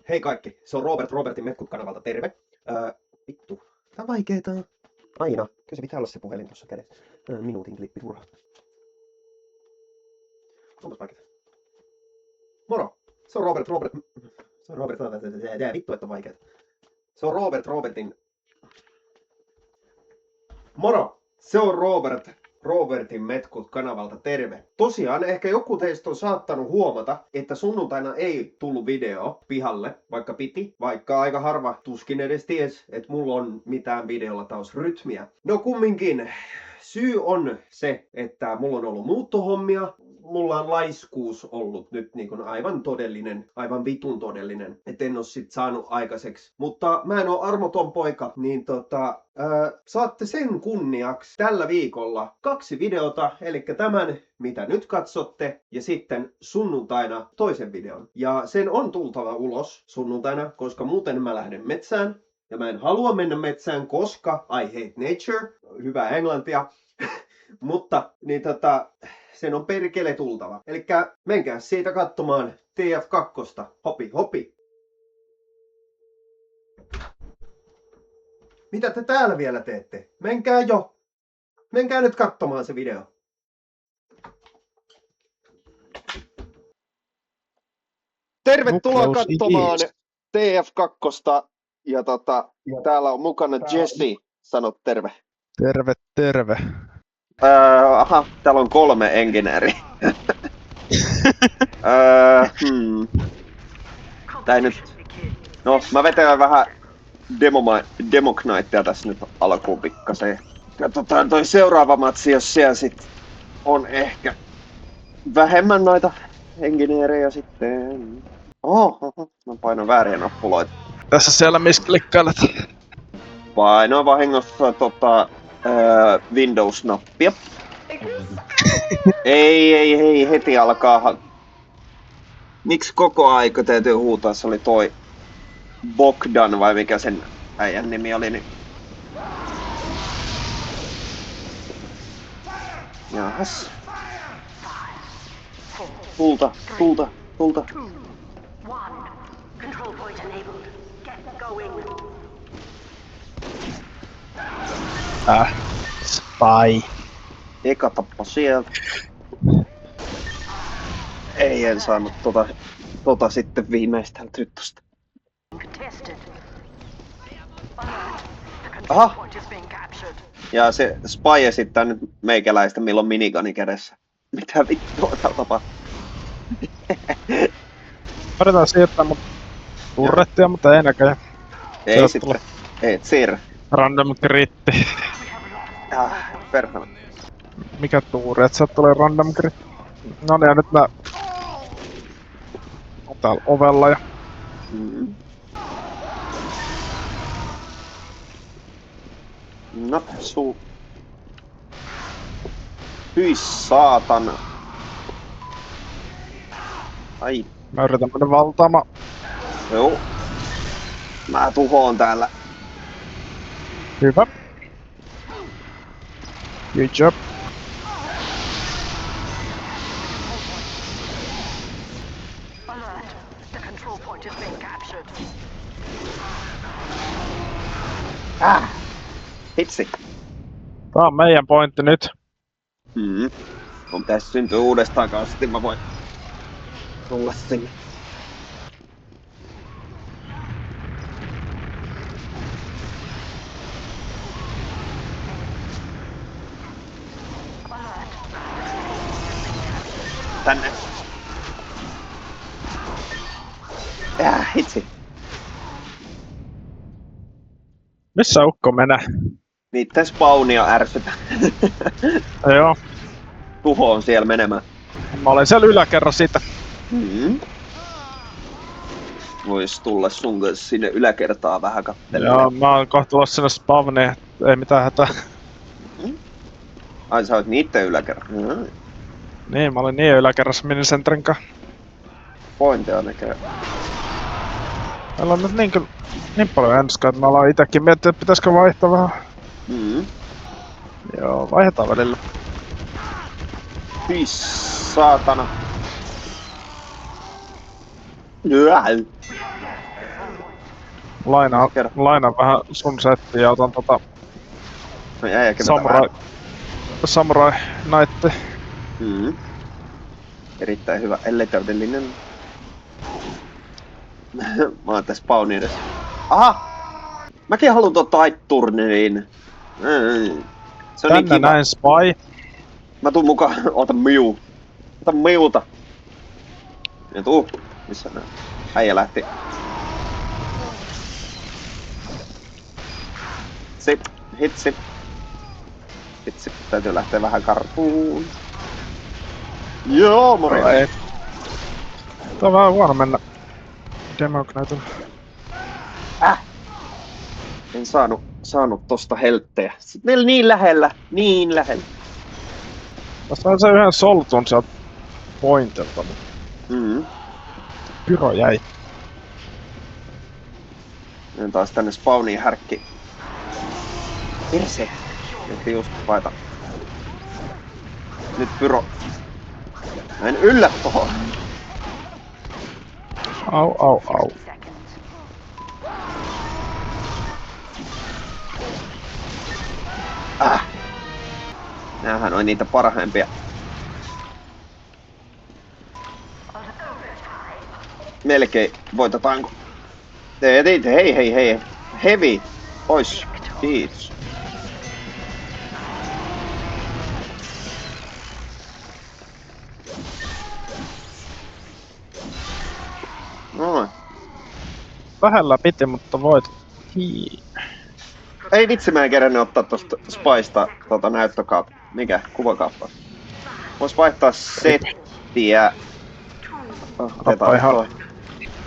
Hei kaikki, se on Robertin Metkut-kanavalta, terve. Vittu, tää on vaikeeta. Aina, kyllä se pitää olla se puhelin tuossa kädessä. Minuutin klippi turha. Onpas vaikeeta. Moro, se on Robert. Se on Robert, vittu että on vaikeeta. Se on Robertin... Moro, se on Robertin Metkut-kanavalta, terve. Tosiaan ehkä joku teistä on saattanut huomata, että sunnuntaina ei tullut video pihalle, vaikka piti, vaikka aika harva tuskin edes ties, että mulla on mitään videolatausrytmiä. No kumminkin, syy on se, että mulla on ollut muuttohommia, mulla on laiskuus ollut nyt niin kuin aivan todellinen, aivan vitun todellinen, et en oo sit saanut aikaiseksi. Mutta mä en oo armoton poika, niin saatte sen kunniaksi tällä viikolla 2 videota, eli tämän, mitä nyt katsotte, ja sitten sunnuntaina toisen videon. Ja sen on tultava ulos sunnuntaina, koska muuten mä lähden metsään. Ja mä en halua mennä metsään, koska I hate nature. Hyvää englantia. Mutta niin sen on perkele tultava. Elikkä menkää siitä katsomaan TF2. Hopi. Mitä te täällä vielä teette? Menkää jo. Menkää nyt katsomaan se video. Tervetuloa katsomaan TF2. Ja täällä on mukana Jesse. Sano terve. Terve. Täällä on 3 engineeriä. Tää nyt... No, mä vetän vähän Demoknightia tässä nyt alkuun pikkasen. Katsotaan toi seuraava matsi, jos siellä sit on ehkä vähemmän noita engineerejä sitten. Mä painan vääriä nappuloita. Tässä siellä missä klikkailet. Painoin vahingossa Windows-nappia. Ei, heti alkaa. Miksi koko aika täytyy huutaa? Se oli toi Bogdan vai mikä sen äijän nimi oli, niin... Jahas. Tulta. Spy. Eka tappo sieltä. En saanut tota sitten viimeistään tyttöstä. Aha! Ja se Spy esittää nyt meikäläistä milloin minigani kädessä. Mitä vittua täällä tapahtuu? Yritetään siirtää mut turrettia, mutta ei näköjään. Ei sitten. Ei siirrä. Random kritti. Perhana. Mikä tuuri, et sieltä tulee random kritti? No niin, ja nyt mä... oon täällä ovella ja... Napsu. Hyi saatana. Ai. Mä yritän mennä valtaamaan. Joo. Mä tuhoon täällä. Hyvä. Good job. Hitsi. Tää on meidän pointti nyt. Mun pitäis syntyä uudestaan kanssa, sitten mä voin tulla sinne. Tänne. Hitsi. Missä ukko menee? Niitten spawnia ärsytä. Joo. Tuho on siellä menemään. Mä olen siellä yläkerran siitä. Vois tulla sun kanssa sinne yläkertaan vähän kattelemaan. Joo, mä oon kohta tulossa sinne spavniin, ei mitään hätää. Ai sä oot niitten yläkerran? Niin, mä olin niin yläkerrassa minicentrin kanssa. Pointia näkee. Meillä on nyt niin paljon enskaa, että mä aloin itekin miettiä, että pitäisikö vaihtaa vähän. Joo, vaihdetaan välillä. Hyi saatana. Lainaan vähän sun settiä ja otan No jäikin vähän. Samurai Knight. Erittäin hyvä, ellei täydellinen. Mä oon tässä spawnin edessä. Aha! Mäkin haluun tuon Tide-turnirin. Se on Tänne niin kiva. näin Spy. Mä tuun mukaan. Ota Miu. Ota Miuta. Ja tuu. Missä nää? Äijä lähti. Hitsi. Täytyy lähteä vähän karkuun. Joo, mori. Ei. Tää on vähän huono mennä Demognetin. En saanut tosta helttejä. Sitten meillä niin lähellä. Mä sain sen yhden soltun sieltä pointilta. Pyro jäi. Menen taas tänne spawniin härkki. Perse. Ehti just paita. Nyt pyro. Mä en yllä tohon. Au. Näähän on niitä parhaimpia. Melkein voitetaanko? Hei. Heavy. Pois. Kiitos. Noin. Lähellä piti, mutta voit. Ei vitsi, mä en kerännyt ottaa tosta Spysta mikä? Kuvakaappa. Vois vaihtaa settiä.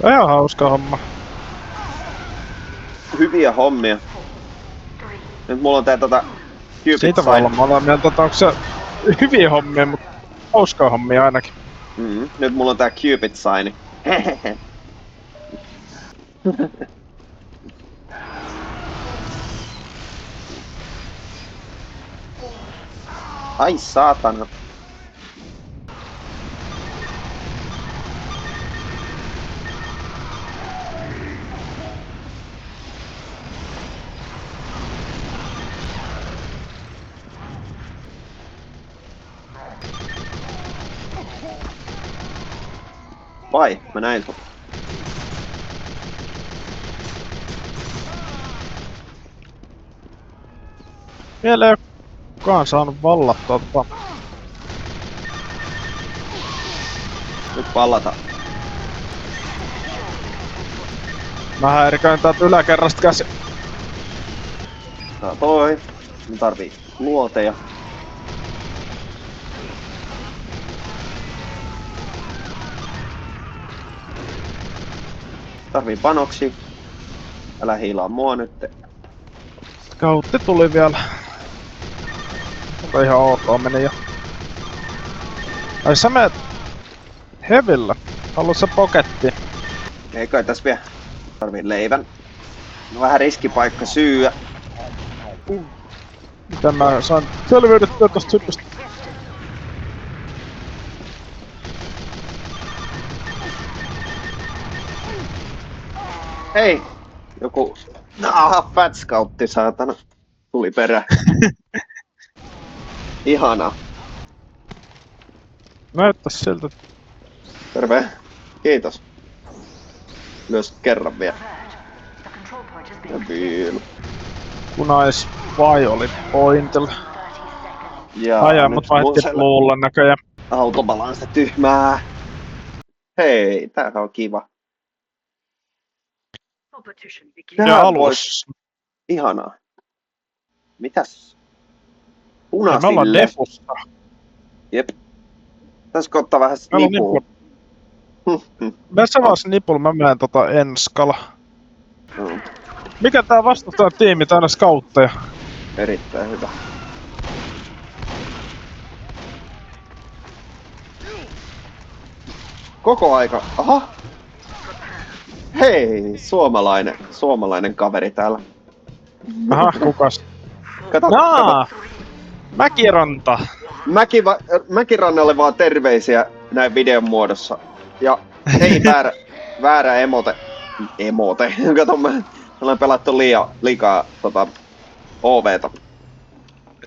Ihan hauska homma. Hyviä hommia. Nyt mulla on tää Cupid Siitä voi olla monta mieltä, että onko se hyviä hommia, mutta hauskaa hommia ainakin. Nyt mulla on tää Cupid sign. Ai saatana. Vai, mä näin sun. Vielä ei oo kukaan saanut vallattua Nyt vallata. Mä häiriköin täältä yläkerrasta käsi. Tää toi. Mä tarvii luoteja. Tarvii panoksi. Älä hiilaa mua nyt. Scoutti tuli vielä. Mutta ihan ok meni jo. Ai sä meet Heavillä. Haluat sä poketti? Ei kai tässä vielä. Tarvii leivän. No vähän riskipaikka syyä. Miten mä saan selviydyttyä tosta sypystä? Hei! Joku... Fat Scoutti saatana. Tuli perään. Ihanaa. Näyttäis siltä. Terve. Kiitos. Myös kerran vielä. Ja vielä. Kunais vai oli pointilla. Ajaa mut vaihti luulla näköjään. Autobalansta tyhmää. Hei, täällä on kiva. Ja alus. Ihanaa. Mitäs? Me ollaan Punaisille. defusta. Jep. Pitäisikö ottaa vähän snipua? Mä se vaan snipul, mä menen enskala. No, Mikä tää vastustajan tiimi täynnä scoutteja? erittäin hyvä. Koko aika. Aha! Hei, suomalainen kaveri täällä. Aha, kukas? Kato, Mäkiranta. Mäkirannalle vaan terveisiä näin videon muodossa. Ja hei, väärä emote. Kato, Olen pelattu liikaa OV:ta.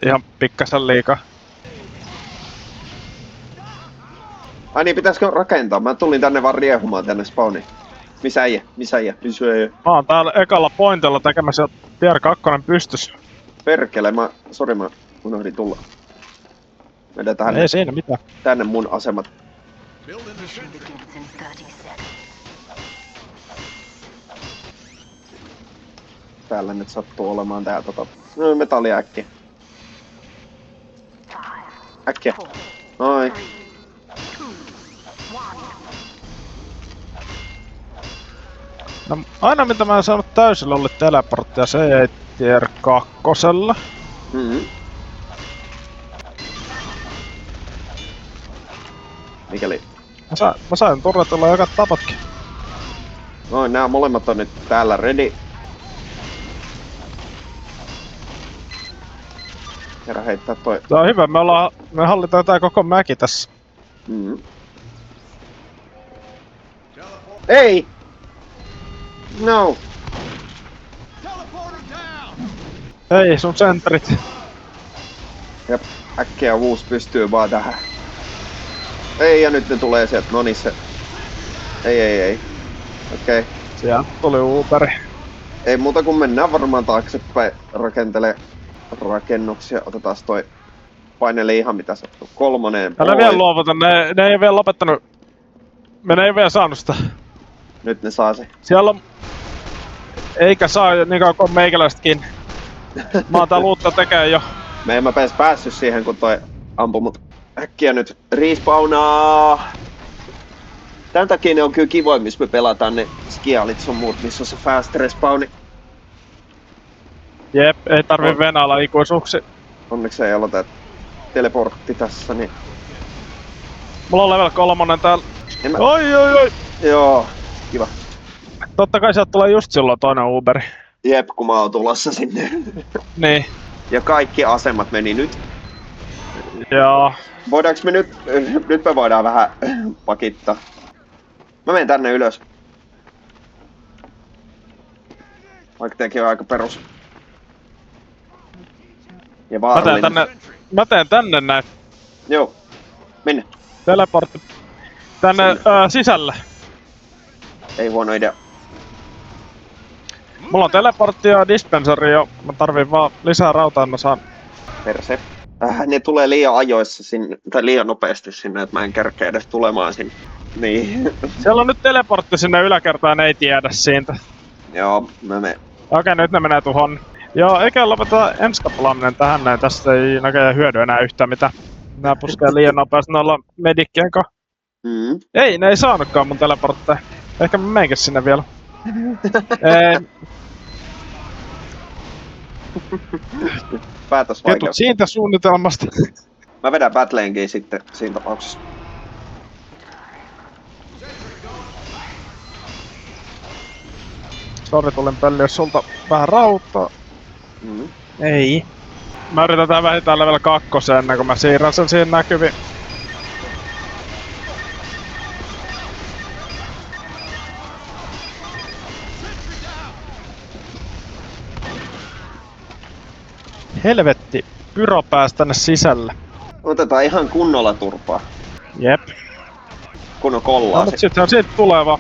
Ihan pikkasen liikaa. Ai niin, pitäisikö rakentaa? Mä tulin tänne vaan riehumaan tänne spawniin. Missä äijä? Mä oon täällä ekalla pointilla tekemässä tier 2 pystys. Perkele, mä unohdin tulla. Mennään tähän. Ei siinä mitään. Tänne mun asemat. Täällä nyt sattuu olemaan tää metallia äkkiä. Äkkiä. Noin. No, aina mitä mä en saanut täysillä oli teleporttia, se jäi tier 2. Mm-hmm. Mikäli? Mä sain turretilla joka tapatkin. Noin, nää molemmat on nyt täällä ready. Kerran heittää toi. Tää on hyvä, me hallitaan tää koko mäki tässä. Mm-hmm. Ei! No! Hei, sun sentrit. Jep, äkkiä uusi pystyy vaan tähän. Ei, ja nyt ne tulee sieltä, noniin se. Ei. Okei. Siellä tuli Uberi. Ei muuta kuin mennään varmaan taaksepäin rakentelee rakennuksia. Otetaan toi painelihan mitä sattuu. 3. Älä vielä luovuta, ne ei vielä lopettanut. Me ei vielä saanut sitä. Nyt ne saa se. Siellä on... Eikä saa niin kauan kuin meikäläisetkin. Mä oon täällä uutta tekee jo. Me en mä päässyt siihen kun toi ampui mut äkkiä nyt respawnaa. Tän takia ne on kyllä kivoja, missä me pelataan ne skialit sun muut, missä on se fast respawni. Jep, ei tarvi venailla ikuisuuksi. Onneksi ei aloita teleportti tässä, niin... Mulla on level 3 täällä. Mä... Oi! Joo, kiva. Totta kai sieltä tulee just silloin toinen Uberi. Jep, kun mä oon tulossa sinne. Niin. Ja kaikki asemat meni nyt. Joo. Voidaanko me nyt me voidaan vähän pakittaa. Mä menen tänne ylös. Vaikka tekin on aika perus. Ja vaarallinen. Mä teen tänne näin. Joo. Minne? Teleportti. Tänne sisälle. Ei huono idea. Mulla on teleportti ja dispenseri jo. Mä tarvin vaan lisää rautaa, mä saan. Perse. Ne tulee liian ajoissa sinne, tai liian nopeasti sinne, että mä en kärkeä edes tulemaan sinne. Niin. Siellä on nyt teleportti sinne yläkertaan, ei tiedä siitä. Joo, mä menen. Okei, nyt ne menee tuhon. Joo, eikä lopeta enskapalaaminen tähän näin. Tästä ei näköjään hyödy enää yhtään mitään. Nää puskee liian nopeasti noilla medikkien kanssa. Mm. Ei, ne ei saanutkaan mun teleportteja. Ehkä mä meinkin sinne vielä. Ei. Päätös Ketut vaikeus. siitä suunnitelmasta. Mä vedän Battleankin sitten siinä tapauksessa. Sori, tulin pölliä sulta vähän rautaa. Mm. Ei. Mä yritän vähintään level 2 ennen kuin mä siirrän sen siihen näkyviin. Helvetti, pyro pääsi tänne sisälle. Otetaan ihan kunnolla turpaa. Jep. Kun on kollaa No, mutta sitten siitä tulee vaan.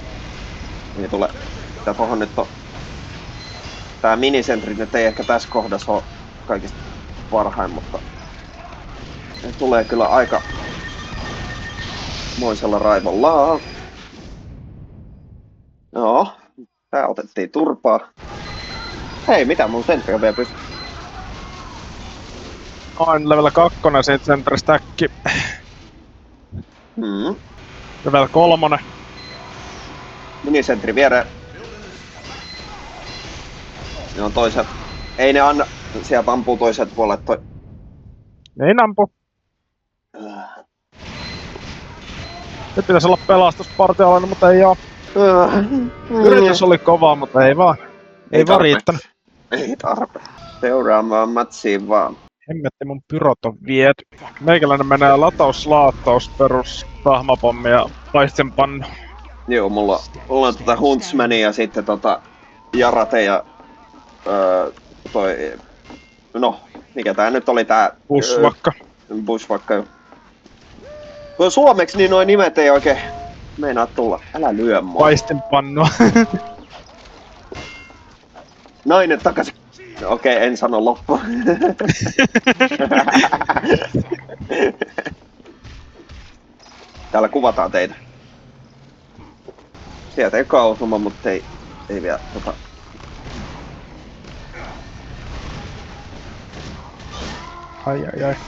Niin tulee. Tää tohon nyt on... Tää minisentri nyt ei ehkä tässä kohdassa ole kaikista parhain, mutta... Ne tulee kyllä aika... moisella raivolla. Joo. Tää otettiin turpaa. Hei, mitä mun sentri on vielä pysty? Noin level 2 siitä sentristä äkki. Mm. Level 3. Minisentri viereen. Ne on toiset. Ei ne anna. Sieltä ampuu toiset puolet toi. Ei nampu. Nyt pitäisi olla pelastuspartialainen, mutta ei oo. Yritys oli kova, mutta ei vaan. Ei vaan riittänyt. Ei tarpe. Seuraamaan matsiin vaan. Hemmetti, mun pyrot on viety. Meikäläinen menee lataus perus tahmapommi ja paistinpannu. Joo, mulla on Huntsmania ja sitten Jarate ja toi... No, mikä tää nyt oli tää... Bushwakka. Bushwakka. Tuo suomeksi niin noi nimet ei oikein meinaa tulla. Älä lyö mua. Paistinpannua. Nainen takaisin. Okei, en sano loppua. Täällä kuvataan teitä. Sieltä ei kausuma, mutta ei vielä Ai.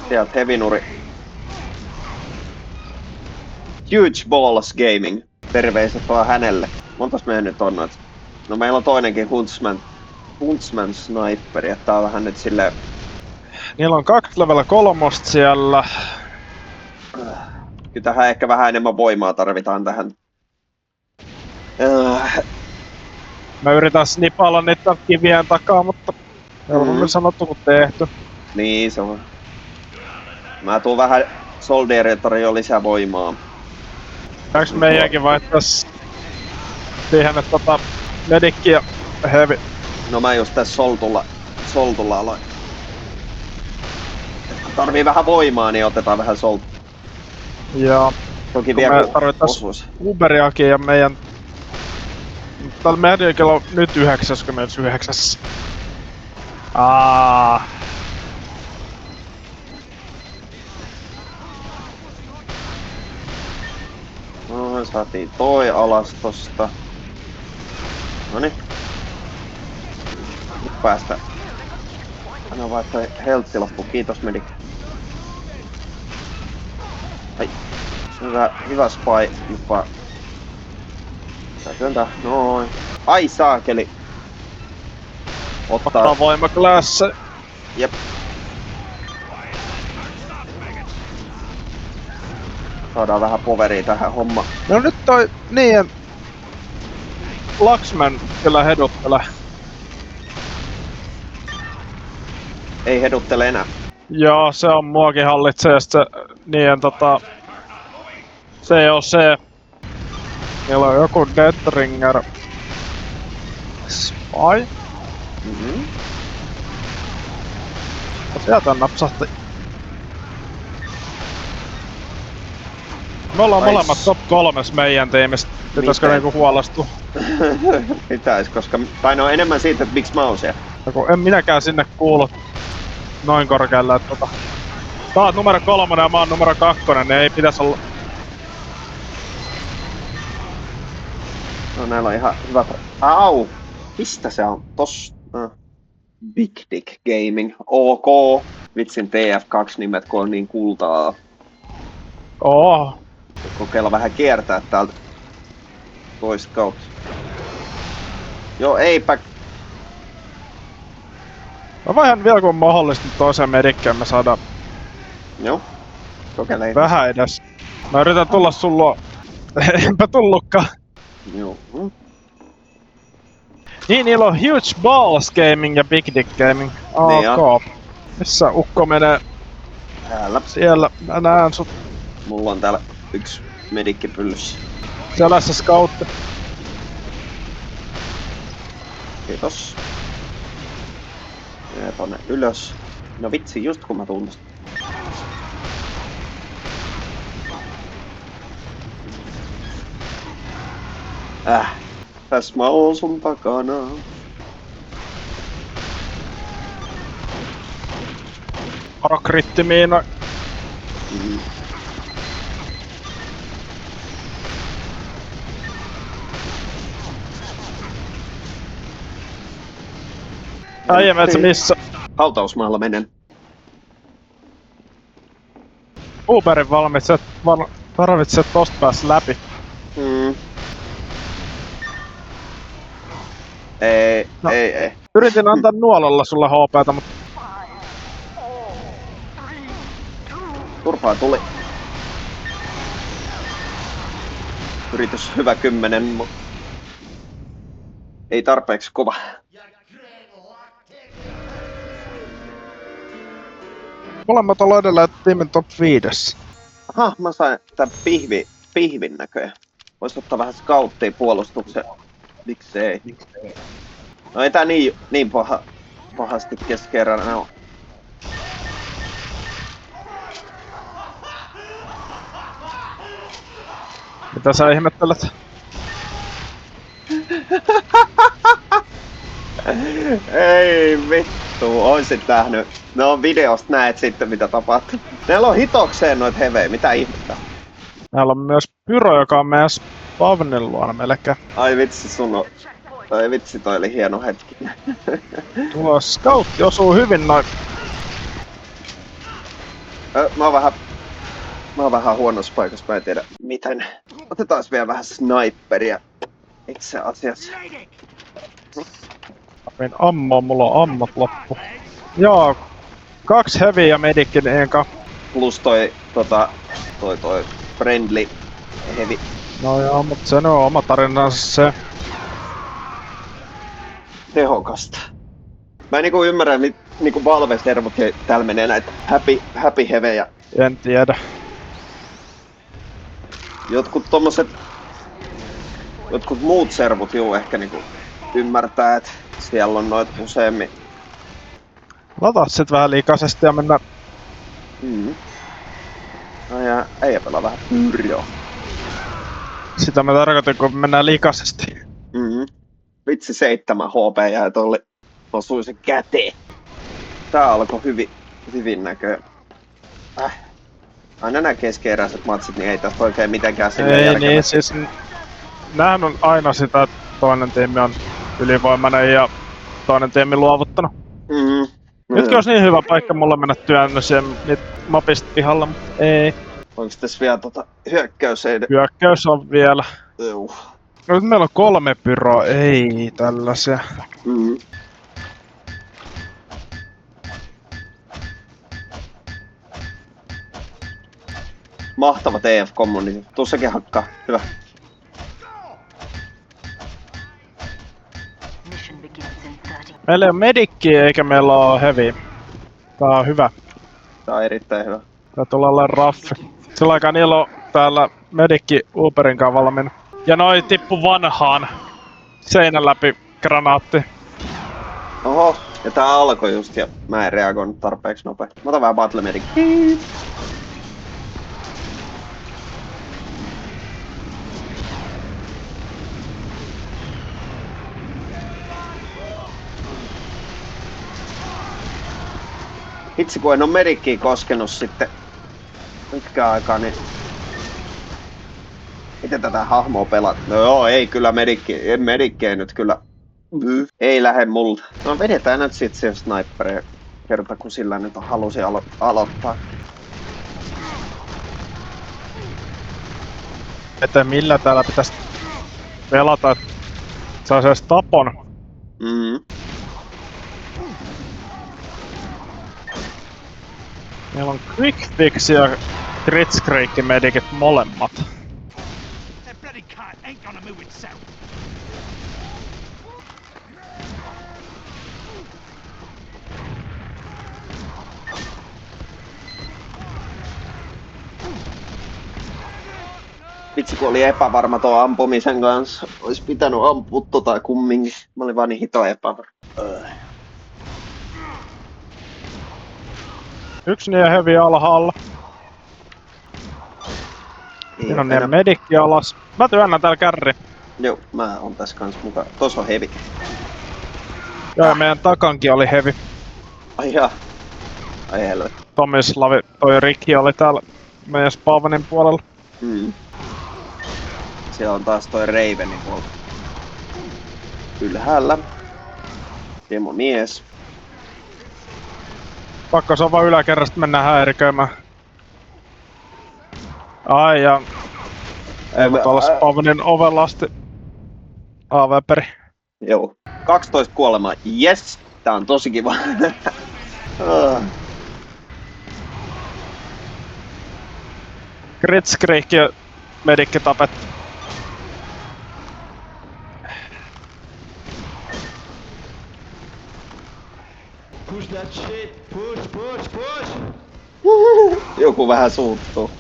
Sieltä hevinuri. Huge Balls Gaming. Terveiset vaan hänelle. Montas meidän nyt on noit? No meillä on toinenkin Huntsman Sniperi, että tää on vähän nyt silleen... Niillä on 2 level 3 siellä. Kyllä tähän ehkä vähän enemmän voimaa tarvitaan tähän. Mä yritän snipailla niitä kivien takaa, mutta helpommin sanottu kuin tehty. Niin, se on. Mä tuun vähän Soldieritoriin lisää voimaa. Pitääks meidänkin vaihtais siihen, että medikki ja heavy? No mä just tässä soltulla aloin. Kun tarvii vähän voimaa, niin otetaan vähän solt. Ja toki kun me tarvittais Uberiakin ja meidän... Täällä medikillä on nyt 99. No, saatiin toi alas tosta. Noniin. Nyt päästä. Anna vaan toi heltti loppu. Kiitos medic. Ai. Hyvä spy. Jopa. Tää työntää. Noin. Ai saakeli. Ottaa voimaklassi. Jep. Saadaan vähän poveria tähän hommaan. No nyt toi niin... Laxman kyllä heduttelee. Ei heduttele enää. Joo, se on muakin hallitsee, se niiden se on se. Niillä on joku Deathringer Spy. Mhm. Sieltä napsahti. Me ollaan molemmat top 3 meidän tiimistä. Pitäisikö niinku huolestua? Pitäis, koska... Tai no enemmän siitä, että miksi mä oon siellä. En minäkään sinne kuulu noin korkealle, että Tää on numero 3 ja mä oon numero 2, niin ei pitäis olla... No näillä on ihan hyvä... Au! Mistä se on? Big Dick Gaming. OK. Vitsin TF2 nimet, kun on niin kultaa. Kokeilla vähän kiertää täältä toista kautta. Joo, eipä. Mä vaihan vielä kun on mahdollista toiseen medikkeen, me saadaan Joo. Kokeile. vähän edes. Mä yritän tulla sun luo. Enpä tullutkaan. Joo. Niin, niillä on Huge Balls Gaming ja Big Dick Gaming. OK. Missä ukko menee? Täällä. Siellä. Mä näen sut. Mulla on täällä yksi medikki pyllyssä. Siellä se scoutti. Kiitos. Ja tonne ylös. No vitsi, just kun mä tunnustin. Tässä mä oon sun takana. Varo krittimiina. Äijä, meet sä missä? Hautausmaalla menen. Uberin tarvitset tosta pääs läpi. Ei. Yritin antaa nuolalla sulle HP:tä, mutta... Turpaa tuli. Yritys hyvä 10, mutta... Ei tarpeeksi kova. Molemmat on edelleen tiimin top 5. Aha, mä sain tän pihvin näköjään. Vois ottaa vähän scouttia puolustuksen. Miksei? No ei tää niin pahasti keskeeräinen oo. Mitä sä ihmettelet? Ei vittu, oisit nähnyt. No videosta näet sitten mitä tapahtuu. Neillä on hitokseen noit hevejä, mitä ihmettä. Täällä on myös Pyro, joka on meidän spawnin luona melkein. Ai vitsi Ai vitsi, toi oli hieno hetki. Tuo scoutti osuu hyvin noin. Mä oon vähän huonossa paikassa, mä en tiedä miten. Otetaan vielä vähän sniperia itse asiassa. Mulla on ammot loppu. Joo, 2 heavy ja medikin enkä. Plus toi friendly heavy. No joo, mutta se on oma tarinansa se. Tehokasta. Mä en niinku ymmärrä, niinku Valve-servut täällä menee näitä happy hevejä. En tiedä. Jotkut muut servut ehkä niinku ymmärtää, että siellä on noit useammin. Lataa sit vähän liikaisesti ja mennä. No ja ei pelaa vähän pyrjoa. Sitä mä tarkoitan, kun mennään liikaisesti. Vitsi 7 HP jää tolle. Osui se käteen. Tää alkoi hyvin näköön. Aina nää keskeeräiset matsit, niin ei tästä oikein mitenkään silleen Ei järkevästi. niin, siis nämähän on aina sitä, että toinen tiimi on ylivoimainen ja toinen tiimi luovuttanut. Nytkin olisi niin hyvä paikka mulle mennä työnnä siihen mapista pihalla, mutta ei. Onko tässä vielä hyökkäys? Hyökkäys on vielä. Juu. No nyt meillä on 3 pyroa, ei tällaisia. Mahtava TF-kommuniti. Tuossakin hakkaa. Hyvä. Meillä ei ole medikkiä eikä meillä ole heavy. Tää on hyvä. Tää on erittäin hyvä. Tää tulee olemaan raffi. Sillä aikaa niillä on täällä medikki Uberin kanssa valmiina. Ja noi tippu vanhaan seinän läpi granaatti. Oho, ja tää alkoi just ja mä en reagoinut tarpeeksi nopea. Mä otan vähän battle medic. Itse kun en oo medikkiä koskenut sitten pitkään aikaa, niin miten tätä hahmoa pelat? No joo, ei kyllä medikkiä nyt kyllä. Ei lähde multa. No vedetään nyt sit se sniperia kerta kun sillä nyt halusi aloittaa. Että millä täällä pitäisi pelata, että saa se tapon. Meillä on Quick Fix ja Gritzcreek medikit molemmat. Vitsi kun oli epävarma tuo ampumisen kanssa. Ois pitänyt ampua tota kumminkin. Mä olin vaan niin hito epävarma. Yksi niin heavy alhaalla. Siinä on niin medikki alas. Mä työnnän täällä kärri. Joo, mä oon tässä kans mukaan. Tos on heavy. Joo, ja meidän takankin oli heavy. Ai jaa. Ai helvetti. Tomislavi, toi Rikki oli täällä meidän spawnin puolella. Siellä on taas toi Ravenin puolella. Ylhäällä. Demomies. Pakko se on vaan yläkerrasta mennä häiriköimään. Ai ja... Ei mä tuolla spawnin ovella asti. AV-peri. Joo. 12 kuolemaa. Yes! Tää on tosi kiva. Gritzcreek ja medikki tapettu. Push that shit! Push! Joku vähän suuttuu.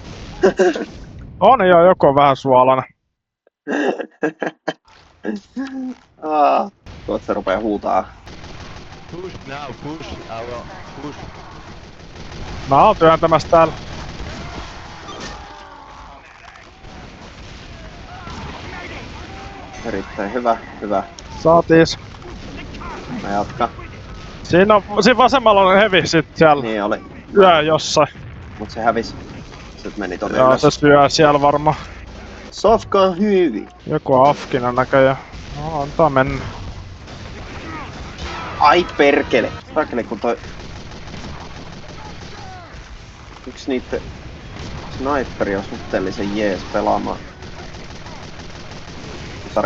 On joo, joku on vähän suolana. Tuot se rupee huutaa. Push now, push. I will push. Mä oon työntämässä täällä. Erittäin hyvä, hyvä. Saatiis. Mä jatkan. Siinä vasemmalla on heavy sit siellä Niin oli. yö jossain. Mut se hävisi. Sitten meni tonne Joo, ylös. se syö siellä varmaan. Sofka on hyvin. Joku afkina näköjään. No, antaa mennä. Ai perkele. Perkele kun toi... Yksi niitten... Sniperi on suhteellisen jees pelaamaan.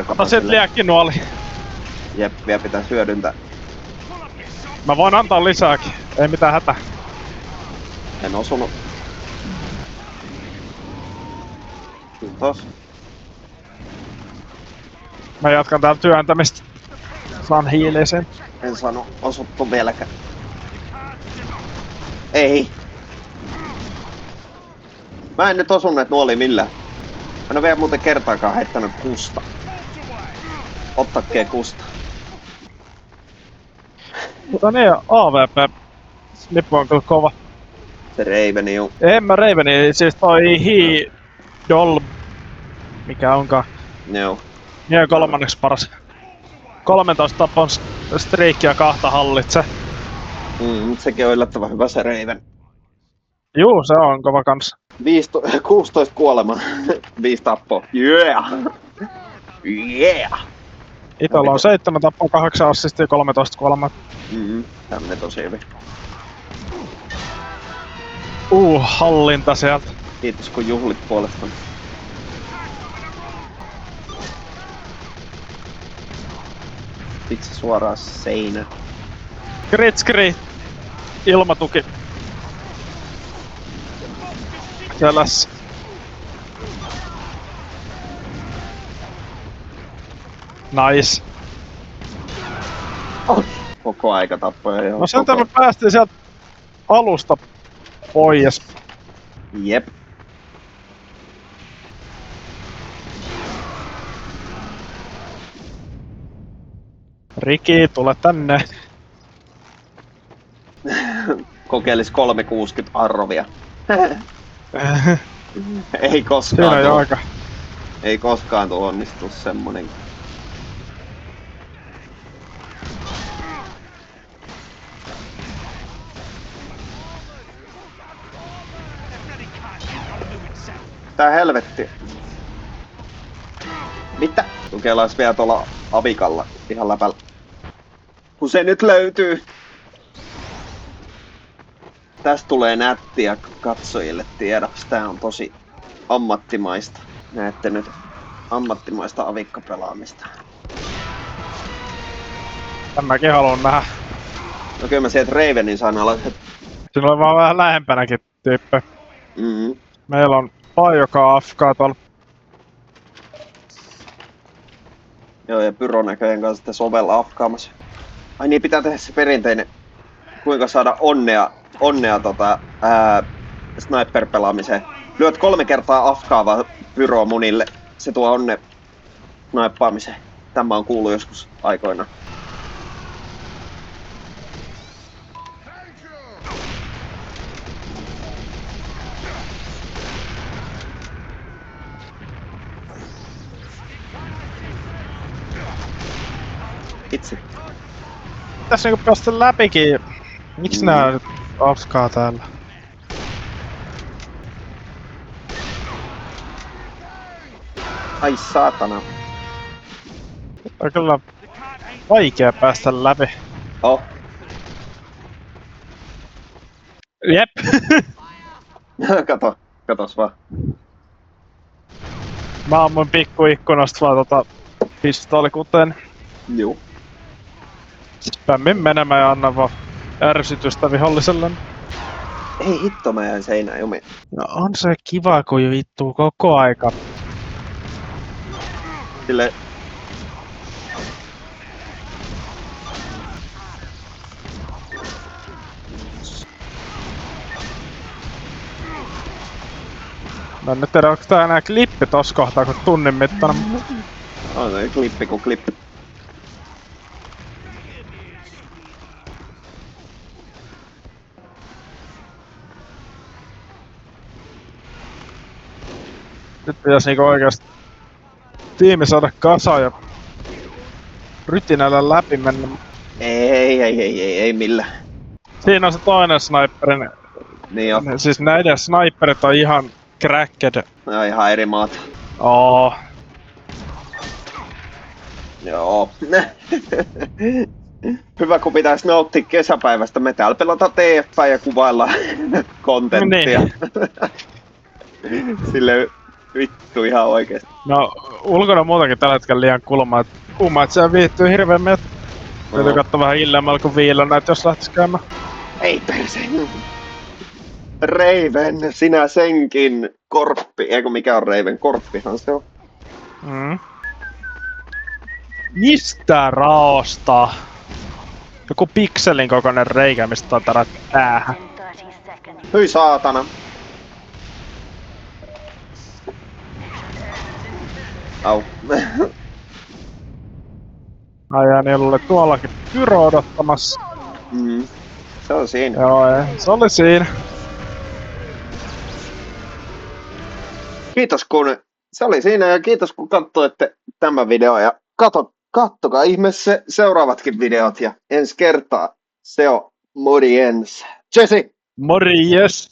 Ota sit liekkinuoli. Jep, vielä pitää hyödyntää. Mä voin antaa lisääkin. Ei mitään hätää. En osunut. Kiitos. Mä jatkan täällä työntämistä. Saan hiilisen. En sano osuttu vieläkään. Ei. Mä en nyt osuneet nuoliin millään. Mä en oo vielä muuten kertaakaan heittänyt kusta. Ottakkee kusta. Mutta niin, AVP. Nippu on kyllä kova. Se Raveni juu. En mä Raveni, siis toi Doll. Mikä onkaan. Joo. Niin on kolmanneksi paras. 13 tapon striikkiä 2 hallitse. Mut sekin on yllättävän hyvä se Raven. Juu, se on kova kans. 16 kuolemaa. 5 tappoa. Yeah! Yeah! Itolla on 7 tappoa, 8 assistia, 13 kuolemaa. Tää menee tosi hyvin. Hallinta sieltä. Kiitos kun juhlit puolestaan. Vitsi suoraan seinään. Gritskri. Ilmatuki. Selässä. Nice. Koko aika tappoja jo. No sieltä me päästiin sieltä alusta pois. Jep. Riki, tule tänne. Kokeilis 360 arrovia. Ei koskaan Siinä on jo aika. Ei koskaan tuu onnistu semmonen. Tää helvetti. Mitä? Tukelais vielä tuolla avikalla ihan läpällä. Kun se nyt löytyy. Tästä tulee nättiä katsojille tiedoksi. Tää on tosi ammattimaista. Näette nyt ammattimaista avikkapelaamista. Tän mäkin haluun nähdä. No kyllä mä sieltä Ravenin sain alas. Siinä oli vaan vähän lähempänäkin tyyppi. Meillä on joka afkaa tuolla. Joo, ja Pyronäköjen kanssa sitten sovella afkaamassa. Ai niin, pitää tehdä se perinteinen, kuinka saada onnea sniper-pelaamiseen. Lyöt 3 kertaa afkaavaa Pyro munille, se tuo onne snaippaamiseen. Tämä on kuullut joskus aikoinaan. Itse. Tässä niinku päästä läpikin. Miks nää nyt afkaa täällä? Ai saatana. On kyllä vaikea päästä läpi. Oh. Jep. Katos vaan. Mä ammuin pikkuikkunasta vaan pistoolikuten. Juu. Spämmin menemään ja annan vaan ärsytystä viholliselle. Ei hitto, mä jäin seinään jumiin. No on se kiva, kun vittuu koko aika. Sille... Mä en nyt tiedä, onko tää enää klippi tossa kohtaa, kun tunnin mittainen. On se klippi kuin klippi. Nyt pitäis niinku oikeesti tiimi saada kasaan ja rytinällä läpi mennä. Ei millään. Siinä on se toinen sniperi. Niin on. Siis näiden sniperit on ihan cracked. Ne on ihan eri maata. Oo. Joo. Hyvä, kun pitäis nauttia kesäpäivästä. Me täällä pelataan TF ja kuvaillaan kontenttia. Sille vittu ihan oikeesti. No, ulkona on muutenkin tällä hetkellä liian kulmaa. Kumma, et se viihtyy hirveen Täytyy katsoa vähän illemmällä kuin viilänä, et jos lähtis käymään. Ei perse. Reiven, sinä senkin korppi. Eikö mikä on Reiven? Korppihan se on. Mistä raosta? Joku pikselin kokoinen reikä, mistä on tällä päähän. Hyi saatana. Au. Ai niillä oli tuollakin pyro odottamassa. Se on siinä. Joo, se oli siinä. Kiitos kun se oli siinä ja kiitos kun katsoitte tämän videon ja kattokaa ihmeessä seuraavatkin videot ja ensi kertaa se on morjens. Jesse! Morjes!